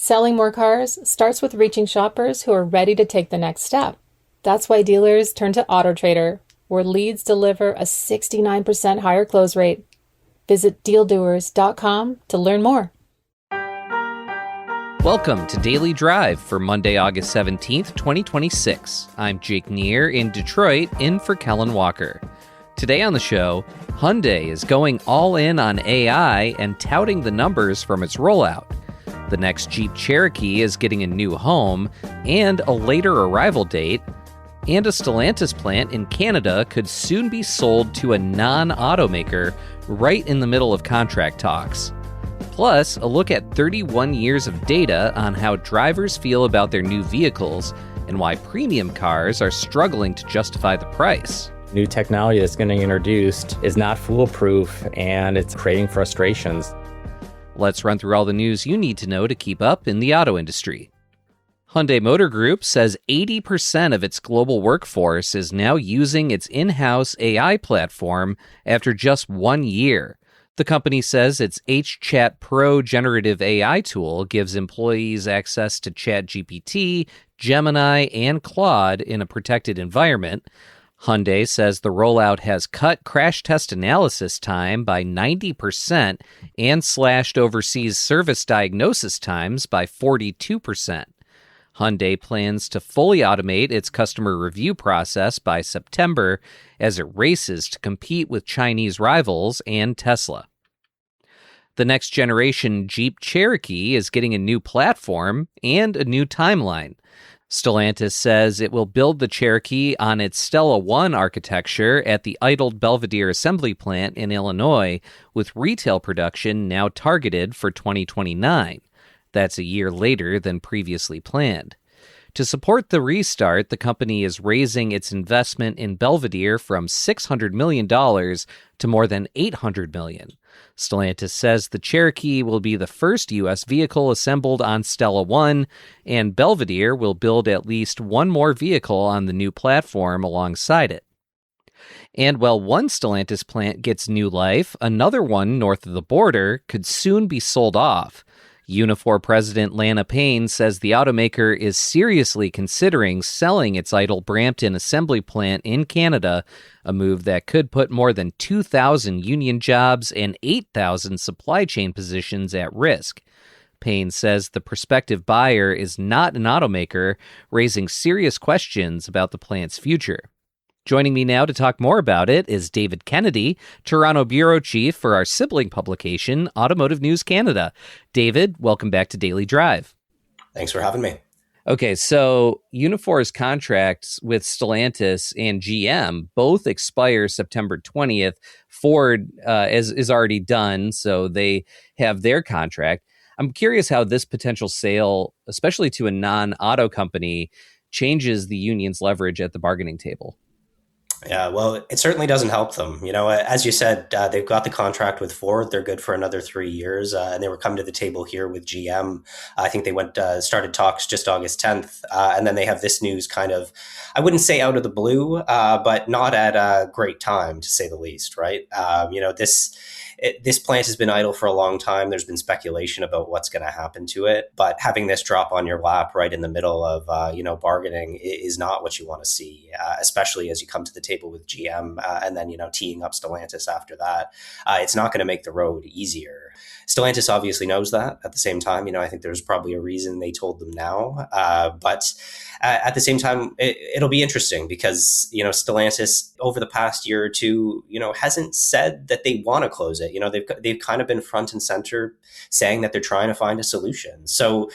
Selling more cars starts with reaching shoppers who are ready to take the next step. That's why dealers turn to AutoTrader, where leads deliver a 69% higher close rate. Visit dealdoers.com to learn more. Welcome to Daily Drive for Monday, August 17th, 2026. I'm Jake Neer in Detroit, in for Kellen Walker. Today on the show, Hyundai is going all in on AI and touting the numbers from its rollout. The next Jeep Cherokee is getting a new home and a later arrival date. And a Stellantis plant in Canada could soon be sold to a non-automaker right in the middle of contract talks. Plus, a look at 31 years of data on how drivers feel about their new vehicles and why premium cars are struggling to justify the price. New technology that's getting introduced is not foolproof, and it's creating frustrations. Let's run through all the news you need to know to keep up in the auto industry. Hyundai Motor Group says 80% of its global workforce is now using its in-house AI platform after just 1 year. The company says its HChat Pro generative AI tool gives employees access to ChatGPT, Gemini, and Claude in a protected environment. Hyundai says the rollout has cut crash test analysis time by 90% and slashed overseas service diagnosis times by 42%. Hyundai plans to fully automate its customer review process by September as it races to compete with Chinese rivals and Tesla. The next generation Jeep Cherokee is getting a new platform and a new timeline. Stellantis says it will build the Cherokee on its Stella One architecture at the idled Belvidere assembly plant in Illinois, with retail production now targeted for 2029. That's a year later than previously planned. To support the restart, the company is raising its investment in Belvidere from $600 million to more than $800 million. Stellantis says the Cherokee will be the first U.S. vehicle assembled on Stella One, and Belvidere will build at least one more vehicle on the new platform alongside it. And while one Stellantis plant gets new life, another one north of the border could soon be sold off. Unifor President Lana Payne says the automaker is seriously considering selling its idle Brampton assembly plant in Canada, a move that could put more than 2,000 union jobs and 8,000 supply chain positions at risk. Payne says the prospective buyer is not an automaker, raising serious questions about the plant's future. Joining me now to talk more about it is David Kennedy, Toronto bureau chief for our sibling publication, Automotive News Canada. David, welcome back to Daily Drive. Thanks for having me. Okay, so Unifor's contracts with Stellantis and GM both expire September 20th. Ford is already done, so they have their contract. I'm curious how this potential sale, especially to a non-auto company, changes the union's leverage at the bargaining table. Yeah, well, it certainly doesn't help them. You know, as you said, they've got the contract with Ford. They're good for another 3 years, and they were coming to the table here with GM. I think they started talks just August 10th, and then they have this news kind of, I wouldn't say out of the blue, but not at a great time, to say the least, right? This plant has been idle for a long time. There's been speculation about what's going to happen to it, but having this drop on your lap right in the middle of bargaining is not what you want to see, especially as you come to the table with GM and then teeing up Stellantis after that. It's not going to make the road easier. Stellantis obviously knows that. At the same time, I think there's probably a reason they told them now. But at the same time, it'll be interesting because, Stellantis over the past year or two, hasn't said that they want to close it. They've kind of been front and center saying that they're trying to find a solution. So,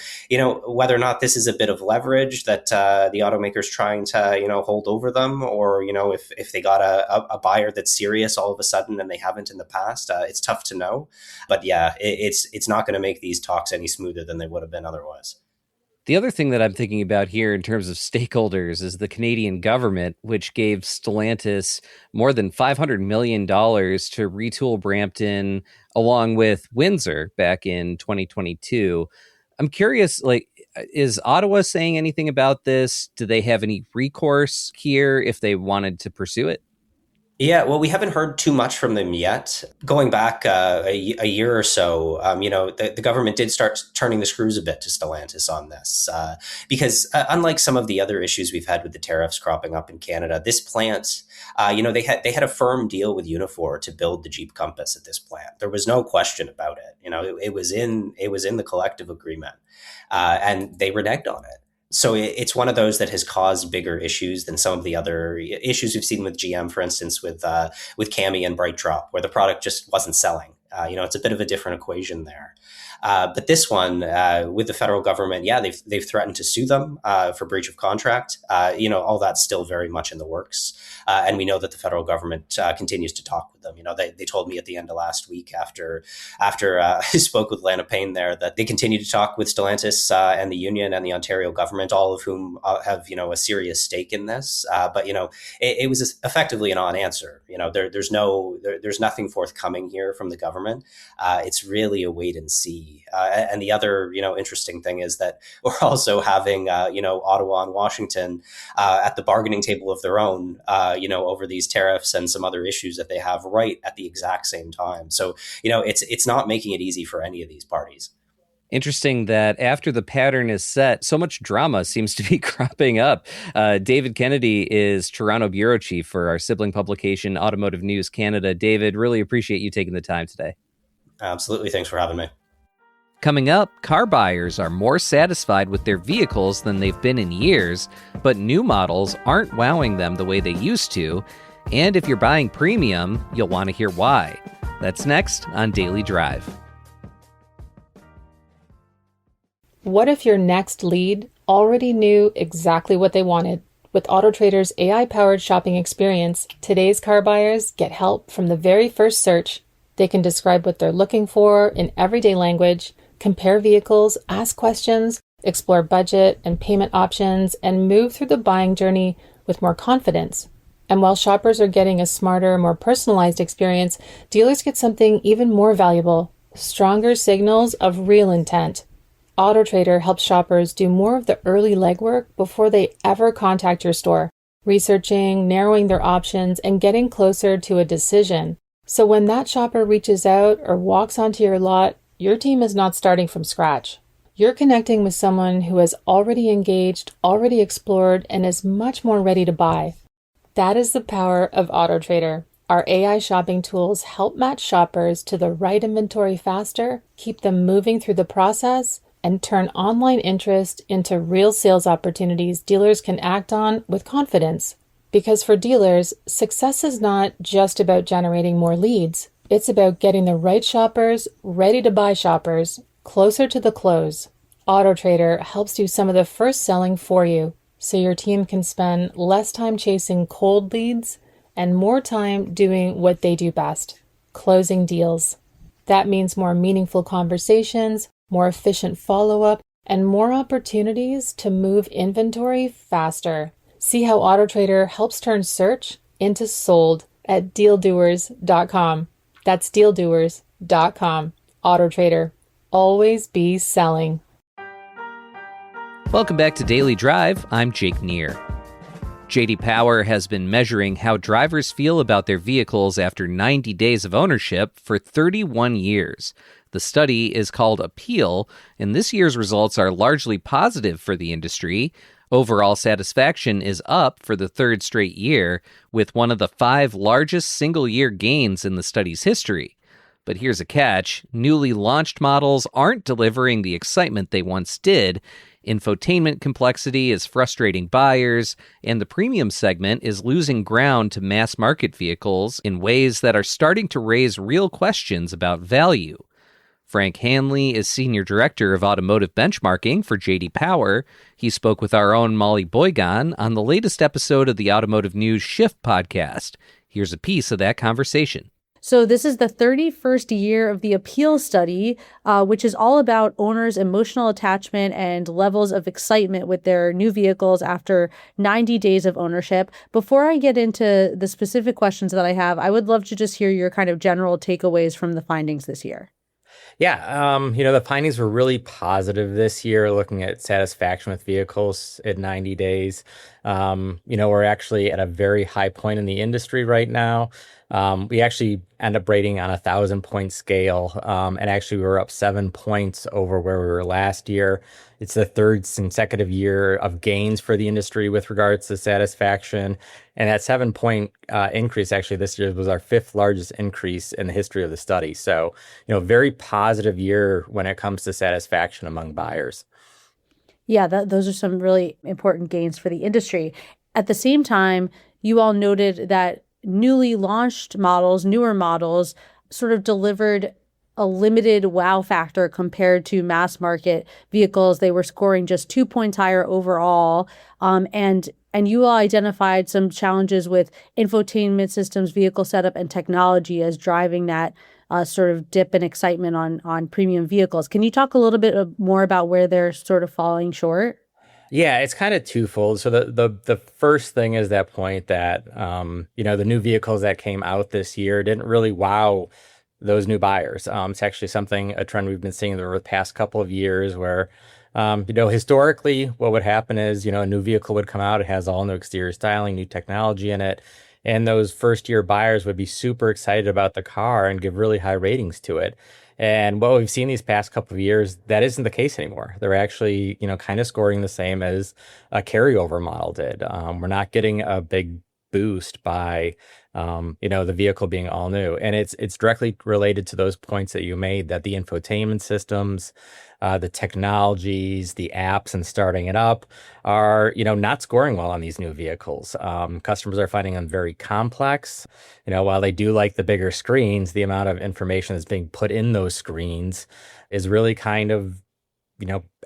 whether or not this is a bit of leverage that the automaker's trying to, hold over them, or, if they got a buyer that's serious all of a sudden and they haven't in the past, it's tough to know. But yeah, it's not going to make these talks any smoother than they would have been otherwise. The other thing that I'm thinking about here in terms of stakeholders is the Canadian government, which gave Stellantis more than $500 million to retool Brampton along with Windsor back in 2022. I'm curious, is Ottawa saying anything about this? Do they have any recourse here if they wanted to pursue it? Yeah, well, we haven't heard too much from them yet. Going back a year or so, the government did start turning the screws a bit to Stellantis on this, because unlike some of the other issues we've had with the tariffs cropping up in Canada, this plant, they had a firm deal with Unifor to build the Jeep Compass at this plant. There was no question about it. It was in the collective agreement, and they reneged on it. So it's one of those that has caused bigger issues than some of the other issues we've seen with GM, for instance, with Cami and Bright Drop, where the product just wasn't selling. It's a bit of a different equation there. But this one, with the federal government, yeah, they've threatened to sue them for breach of contract. All that's still very much in the works, and we know that the federal government continues to talk with them. They told me at the end of last week after I spoke with Lana Payne there that they continue to talk with Stellantis and the union and the Ontario government, all of whom have a serious stake in this. But it was effectively a non-answer. There's nothing forthcoming here from the government. It's really a wait and see. And the other, interesting thing is that we're also having, Ottawa and Washington at the bargaining table of their own, over these tariffs and some other issues that they have right at the exact same time. So, it's not making it easy for any of these parties. Interesting that after the pattern is set, so much drama seems to be cropping up. David Kennedy is Toronto bureau chief for our sibling publication, Automotive News Canada. David, really appreciate you taking the time today. Absolutely. Thanks for having me. Coming up, car buyers are more satisfied with their vehicles than they've been in years, but new models aren't wowing them the way they used to. And if you're buying premium, you'll want to hear why. That's next on Daily Drive. What if your next lead already knew exactly what they wanted? With AutoTrader's AI-powered shopping experience, today's car buyers get help from the very first search. They can describe what they're looking for in everyday language, compare vehicles, ask questions, explore budget and payment options, and move through the buying journey with more confidence. And while shoppers are getting a smarter, more personalized experience, dealers get something even more valuable: stronger signals of real intent. AutoTrader helps shoppers do more of the early legwork before they ever contact your store, researching, narrowing their options, and getting closer to a decision. So when that shopper reaches out or walks onto your lot, your team is not starting from scratch. You're connecting with someone who has already engaged, already explored, and is much more ready to buy. That is the power of AutoTrader. Our AI shopping tools help match shoppers to the right inventory faster, keep them moving through the process, and turn online interest into real sales opportunities dealers can act on with confidence. Because for dealers, success is not just about generating more leads. It's about getting the right shoppers, ready to buy shoppers, closer to the close. AutoTrader helps do some of the first selling for you, so your team can spend less time chasing cold leads and more time doing what they do best: closing deals. That means more meaningful conversations, more efficient follow-up, and more opportunities to move inventory faster. See how AutoTrader helps turn search into sold at dealdoers.com. That's dealdoers.com. AutoTrader. Always be selling. Welcome back to Daily Drive. I'm Jake Neer. J.D. Power has been measuring how drivers feel about their vehicles after 90 days of ownership for 31 years. The study is called Appeal, and this year's results are largely positive for the industry. Overall satisfaction is up for the third straight year, with one of the 5 largest single-year gains in the study's history. But here's a catch: newly launched models aren't delivering the excitement they once did. Infotainment complexity is frustrating buyers, and the premium segment is losing ground to mass-market vehicles in ways that are starting to raise real questions about value. Frank Hanley is Senior Director of Automotive Benchmarking for J.D. Power. He spoke with our own Molly Boygan on the latest episode of the Automotive News Shift podcast. Here's a piece of that conversation. So this is the 31st year of the Appeal study, which is all about owners' emotional attachment and levels of excitement with their new vehicles after 90 days of ownership. Before I get into the specific questions that I have, I would love to just hear your kind of general takeaways from the findings this year. The findings were really positive this year, looking at satisfaction with vehicles at 90 days. We're actually at a very high point in the industry right now. We actually end up rating on a 1,000-point scale, and actually we were up 7 points over where we were last year. It's the third consecutive year of gains for the industry with regards to satisfaction. And that 7 point increase actually this year was our fifth largest increase in the history of the study. So, very positive year when it comes to satisfaction among buyers. Yeah, those are some really important gains for the industry. At the same time, you all noted that newly launched models, newer models, sort of delivered a limited wow factor compared to mass market vehicles. They were scoring just 2 points higher overall. And you all identified some challenges with infotainment systems, vehicle setup, and technology as driving that sort of dip in excitement on premium vehicles. Can you talk a little bit more about where they're sort of falling short? Yeah, it's kind of twofold. So the first thing is that point that the new vehicles that came out this year didn't really wow those new buyers. It's actually a trend we've been seeing over the past couple of years where historically what would happen is, a new vehicle would come out, it has all new exterior styling, new technology in it, and those first year buyers would be super excited about the car and give really high ratings to it. And what we've seen these past couple of years, that isn't the case anymore. They're actually, kind of scoring the same as a carryover model did. We're not getting a big boost by, the vehicle being all new. And it's directly related to those points that you made, that the infotainment systems, the technologies, the apps, and starting it up are, not scoring well on these new vehicles. Customers are finding them very complex. While they do like the bigger screens, the amount of information that's being put in those screens is really kind of,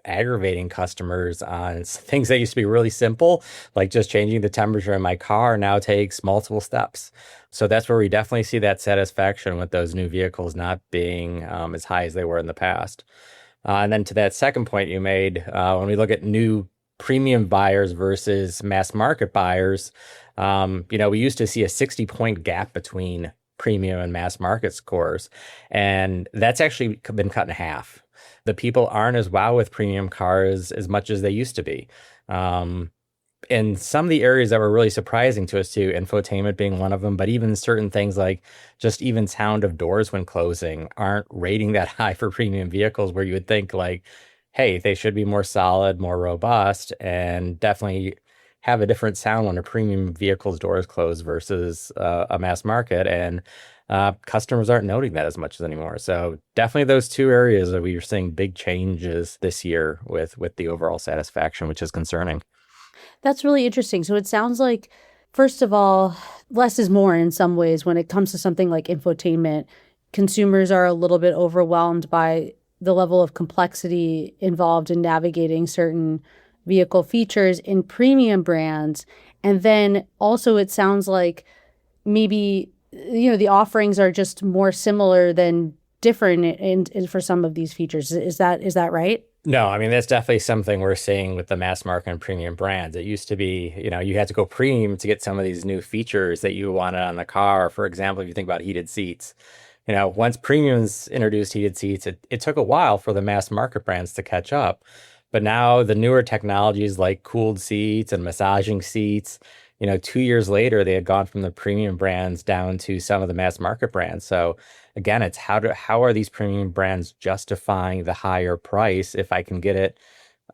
aggravating customers on things that used to be really simple, like just changing the temperature in my car now takes multiple steps. So that's where we definitely see that satisfaction with those new vehicles not being as high as they were in the past. And then to that second point you made, when we look at new premium buyers versus mass market buyers, we used to see a 60-point gap between premium and mass market scores, and that's actually been cut in half. The people aren't as wow with premium cars as much as they used to be. In some of the areas that were really surprising to us too, infotainment being one of them, but even certain things like just even sound of doors when closing aren't rating that high for premium vehicles, where you would think like, hey, they should be more solid, more robust, and definitely have a different sound when a premium vehicle's doors close versus a mass market. And customers aren't noting that as much anymore. So definitely those two areas that we are seeing big changes this year with the overall satisfaction, which is concerning. That's really interesting. So it sounds like, first of all, less is more in some ways when it comes to something like infotainment. Consumers are a little bit overwhelmed by the level of complexity involved in navigating certain vehicle features in premium brands. And then also it sounds like maybe, the offerings are just more similar than different in for some of these features. Is that right? No, I mean, that's definitely something we're seeing with the mass market and premium brands. It used to be, you had to go premium to get some of these new features that you wanted on the car. For example, if you think about heated seats, once premiums introduced heated seats, it took a while for the mass market brands to catch up. But now the newer technologies like cooled seats and massaging seats, 2 years later, they had gone from the premium brands down to some of the mass market brands. So again, it's how are these premium brands justifying the higher price if I can get it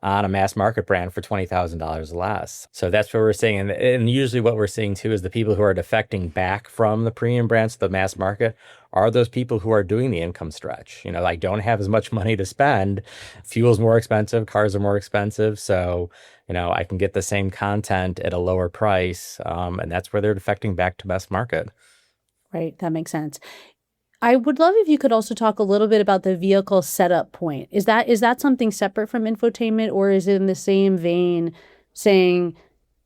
on a mass market brand for $20,000 less? So that's what we're seeing. And usually what we're seeing too is the people who are defecting back from the premium brands to the mass market are those people who are doing the income stretch. Like don't have as much money to spend. Fuel's more expensive, cars are more expensive. So, I can get the same content at a lower price. And that's where they're defecting back to mass market. Right. That makes sense. I would love if you could also talk a little bit about the vehicle setup point. Is that something separate from infotainment, or is it in the same vein saying,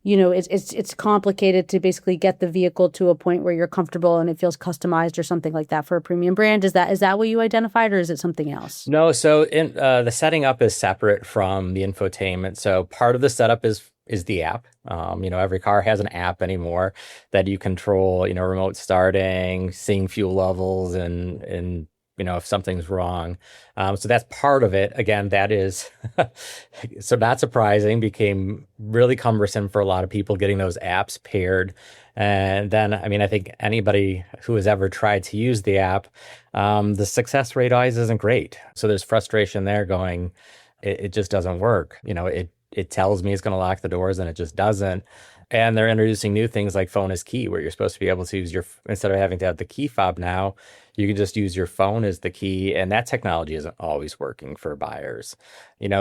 it's complicated to basically get the vehicle to a point where you're comfortable and it feels customized or something like that for a premium brand? Is that what you identified, or is it something else? No, so the setting up is separate from the infotainment. So part of the setup is the app. Every car has an app anymore that you control, remote starting, seeing fuel levels and if something's wrong. So that's part of it. Again, that is so not surprising, became really cumbersome for a lot of people getting those apps paired. And then, I think anybody who has ever tried to use the app, the success rate always isn't great. So there's frustration there going, it just doesn't work. It tells me it's going to lock the doors and it just doesn't. And they're introducing new things like phone as key, where you're supposed to be able to use instead of having to have the key fob now, you can just use your phone as the key. And that technology isn't always working for buyers.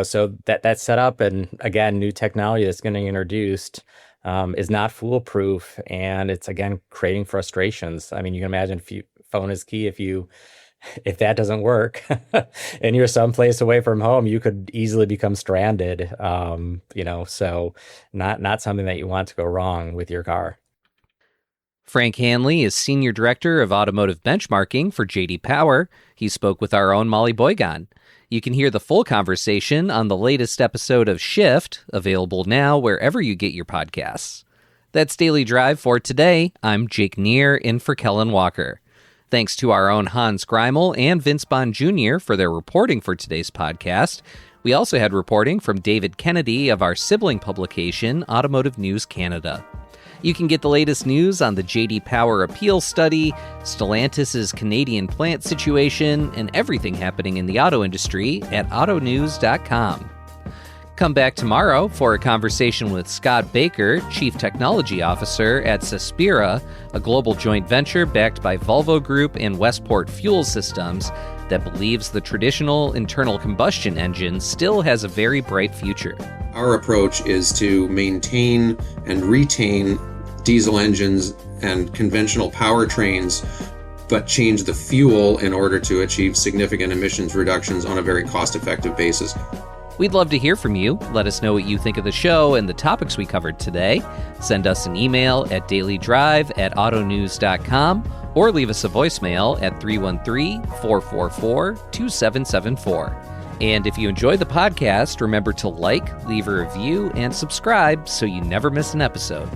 So that's set up. And again, new technology that's getting introduced is not foolproof. And it's, again, creating frustrations. You can imagine phone is key, if that doesn't work and you're someplace away from home, you could easily become stranded. So not something that you want to go wrong with your car. Frank Hanley is Senior Director of Automotive Benchmarking for J.D. Power. He spoke with our own Molly Boygan. You can hear the full conversation on the latest episode of Shift, available now wherever you get your podcasts. That's Daily Drive for today. I'm Jake Neer, in for Kellen Walker. Thanks to our own Hans Greimel and Vince Bond Jr. for their reporting for today's podcast. We also had reporting from David Kennedy of our sibling publication, Automotive News Canada. You can get the latest news on the J.D. Power appeal study, Stellantis' Canadian plant situation, and everything happening in the auto industry at autonews.com. Come back tomorrow for a conversation with Scott Baker, Chief Technology Officer at Suspira, a global joint venture backed by Volvo Group and Westport Fuel Systems that believes the traditional internal combustion engine still has a very bright future. Our approach is to maintain and retain diesel engines and conventional powertrains, but change the fuel in order to achieve significant emissions reductions on a very cost-effective basis. We'd love to hear from you. Let us know what you think of the show and the topics we covered today. Send us an email at dailydrive@autonews.com or leave us a voicemail at 313-444-2774. And if you enjoyed the podcast, remember to like, leave a review, and subscribe so you never miss an episode.